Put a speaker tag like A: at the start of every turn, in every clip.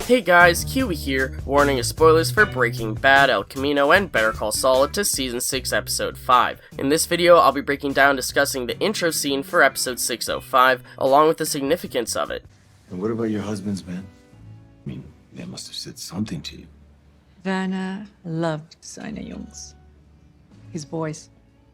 A: Hey guys, Kiwi here, warning of spoilers for Breaking Bad, El Camino, and Better Call Saul up to Season 6, Episode 5. In this video, I'll be breaking down discussing the intro scene for Episode 605, along with the significance of it.
B: And what about your husband's men? I mean, they must have said something to you.
C: Werner loved seine Jungs. His boys.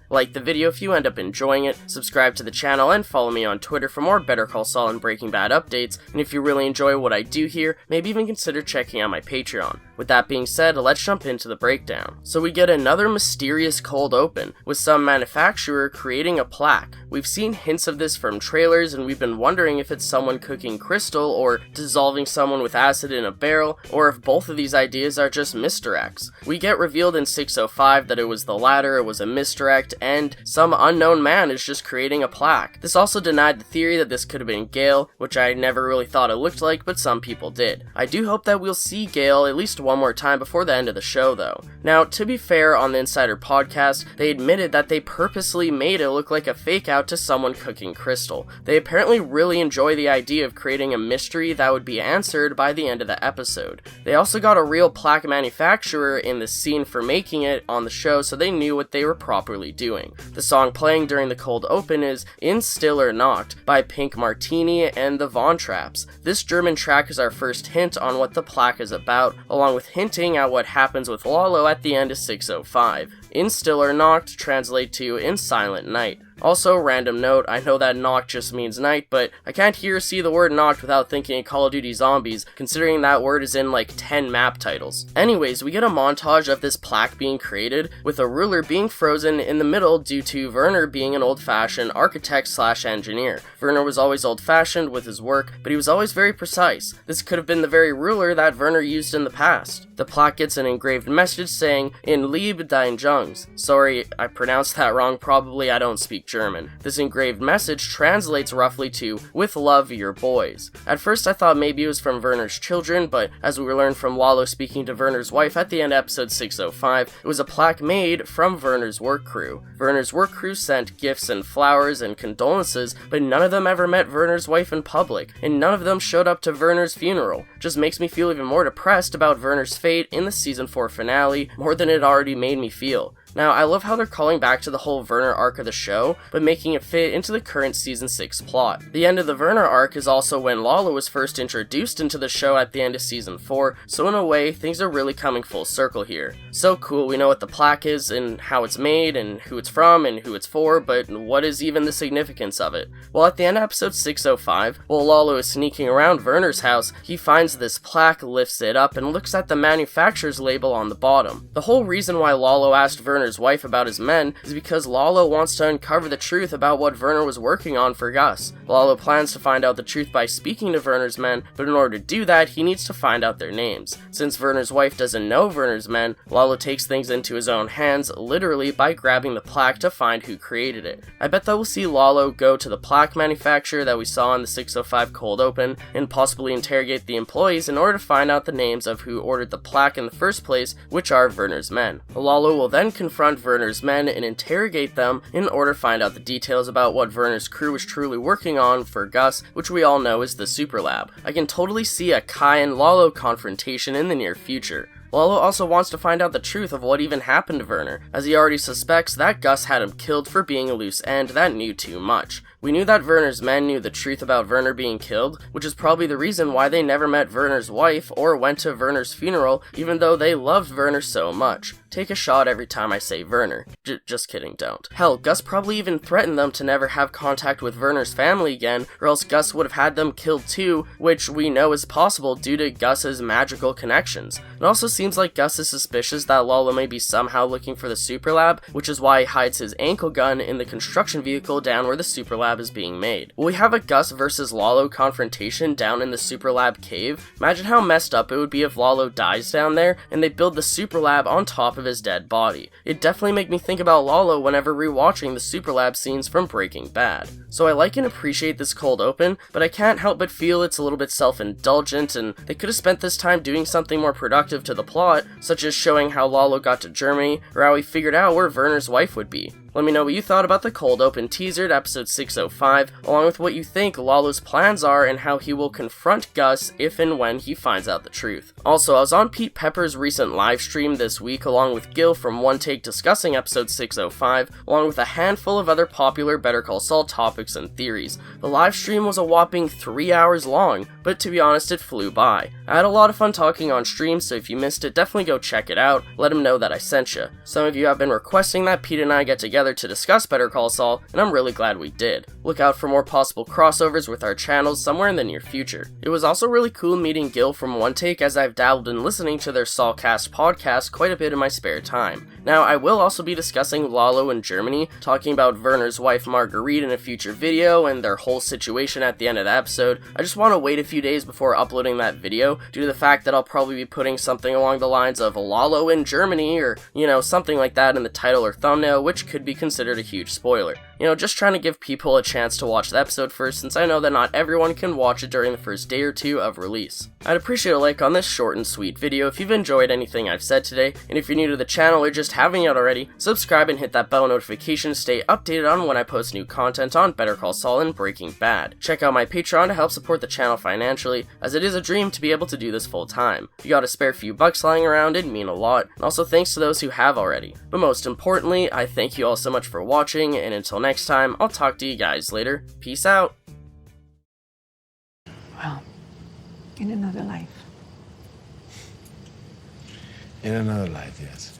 A: Like the video if you end up enjoying it, subscribe to the channel, and follow me on Twitter for more Better Call Saul and Breaking Bad updates, and if you really enjoy what I do here, maybe even consider checking out my Patreon. With that being said, let's jump into the breakdown. So we get another mysterious cold open, with some manufacturer creating a plaque. We've seen hints of this from trailers, and we've been wondering if it's someone cooking crystal, or dissolving someone with acid in a barrel, or if both of these ideas are just misdirects. We get revealed in 605 that it was the latter, it was a misdirect, and some unknown man is just creating a plaque. This also denied the theory that this could have been Gale, which I never really thought it looked like, but some people did. I do hope that we'll see Gale at least one more time before the end of the show though. Now, to be fair, on the Insider podcast, they admitted that they purposely made it look like a fake out to someone cooking crystal. They apparently really enjoy the idea of creating a mystery that would be answered by the end of the episode. They also got a real plaque manufacturer in the scene for making it on the show, so they knew what they were properly doing. The song playing during the cold open is In Still or Not by Pink Martini and the Von Traps. This German track is our first hint on what the plaque is about, along with hinting at what happens with Lalo at the end of 605. In Still or Not translate to In Silent Night. Also, random note, I know that knock just means night, but I can't hear or see the word knocked without thinking of Call of Duty Zombies, considering that word is in like 10 map titles. Anyways, we get a montage of this plaque being created, with a ruler being frozen in the middle due to Werner being an old-fashioned architect/engineer. Werner was always old-fashioned with his work, but he was always very precise. This could have been the very ruler that Werner used in the past. The plaque gets an engraved message saying, In Liebe dein Jungs. Sorry, I pronounced that wrong, probably I don't speak German. This engraved message translates roughly to, with love, your boys. At first I thought maybe it was from Werner's children, but as we learned from Lalo speaking to Werner's wife at the end of episode 605, it was a plaque made from Werner's work crew. Werner's work crew sent gifts and flowers and condolences, but none of them ever met Werner's wife in public, and none of them showed up to Werner's funeral. Just makes me feel even more depressed about Werner's fate in the season 4 finale, more than it already made me feel. Now, I love how they're calling back to the whole Werner arc of the show, but making it fit into the current Season 6 plot. The end of the Werner arc is also when Lalo was first introduced into the show at the end of Season 4, so in a way, things are really coming full circle here. So cool, we know what the plaque is, and how it's made, and who it's from, and who it's for, but what is even the significance of it? Well, at the end of episode 605, while Lalo is sneaking around Werner's house, he finds this plaque, lifts it up, and looks at the manufacturer's label on the bottom. The whole reason why Lalo asked Werner's wife about his men is because Lalo wants to uncover the truth about what Werner was working on for Gus. Lalo plans to find out the truth by speaking to Werner's men, but in order to do that, he needs to find out their names. Since Werner's wife doesn't know Werner's men, Lalo takes things into his own hands, literally by grabbing the plaque to find who created it. I bet that we'll see Lalo go to the plaque manufacturer that we saw in the 605 cold open, and possibly interrogate the employees in order to find out the names of who ordered the plaque in the first place, which are Werner's men. Lalo will then confront Werner's men and interrogate them in order to find out the details about what Werner's crew was truly working on for Gus, which we all know is the Super Lab. I can totally see a Kai and Lalo confrontation in the near future. Lalo also wants to find out the truth of what even happened to Werner, as he already suspects that Gus had him killed for being a loose end that knew too much. We knew that Werner's men knew the truth about Werner being killed, which is probably the reason why they never met Werner's wife or went to Werner's funeral, even though they loved Werner so much. Take a shot every time I say Werner. Just kidding, don't. Hell, Gus probably even threatened them to never have contact with Werner's family again, or else Gus would have had them killed too, which we know is possible due to Gus's magical connections. It also seems like Gus is suspicious that Lalo may be somehow looking for the Super Lab, which is why he hides his ankle gun in the construction vehicle down where the Super Lab is being made. Will we have a Gus versus Lalo confrontation down in the Super Lab cave? Imagine how messed up it would be if Lalo dies down there, and they build the Super Lab on top of his dead body. It definitely make me think about Lalo whenever rewatching the Super Lab scenes from Breaking Bad. So I like and appreciate this cold open, but I can't help but feel it's a little bit self-indulgent, and they could have spent this time doing something more productive to the plot, such as showing how Lalo got to Germany, or how he figured out where Werner's wife would be. Let me know what you thought about the cold open teaser to episode 605, along with what you think Lalo's plans are and how he will confront Gus if and when he finds out the truth. Also, I was on Pete Pepper's recent live stream this week along with Gil from One Take discussing episode 605, along with a handful of other popular Better Call Saul topics and theories. The live stream was a whopping 3 hours long, but to be honest, it flew by. I had a lot of fun talking on stream, so if you missed it, definitely go check it out. Let him know that I sent you. Some of you have been requesting that Pete and I get together to discuss Better Call Saul, and I'm really glad we did. Look out for more possible crossovers with our channels somewhere in the near future. It was also really cool meeting Gil from One Take, as I've dabbled in listening to their Saulcast podcast quite a bit in my spare time. Now, I will also be discussing Lalo in Germany, talking about Werner's wife Marguerite in a future video and their whole situation at the end of the episode. I just want to wait a few days before uploading that video, due to the fact that I'll probably be putting something along the lines of Lalo in Germany, or, something like that in the title or thumbnail, which could be considered a huge spoiler. Just trying to give people a chance to watch the episode first, since I know that not everyone can watch it during the first day or two of release. I'd appreciate a like on this short and sweet video if you've enjoyed anything I've said today, and if you're new to the channel or just haven't yet already, subscribe and hit that bell notification to stay updated on when I post new content on Better Call Saul and Breaking Bad. Check out my Patreon to help support the channel financially, as it is a dream to be able to do this full time. If you got a spare few bucks lying around, it'd mean a lot, and also thanks to those who have already. But most importantly, I thank you all so much for watching, and until next time, I'll talk to you guys later. Peace out.
C: Well, in another life.
B: In another life, yes.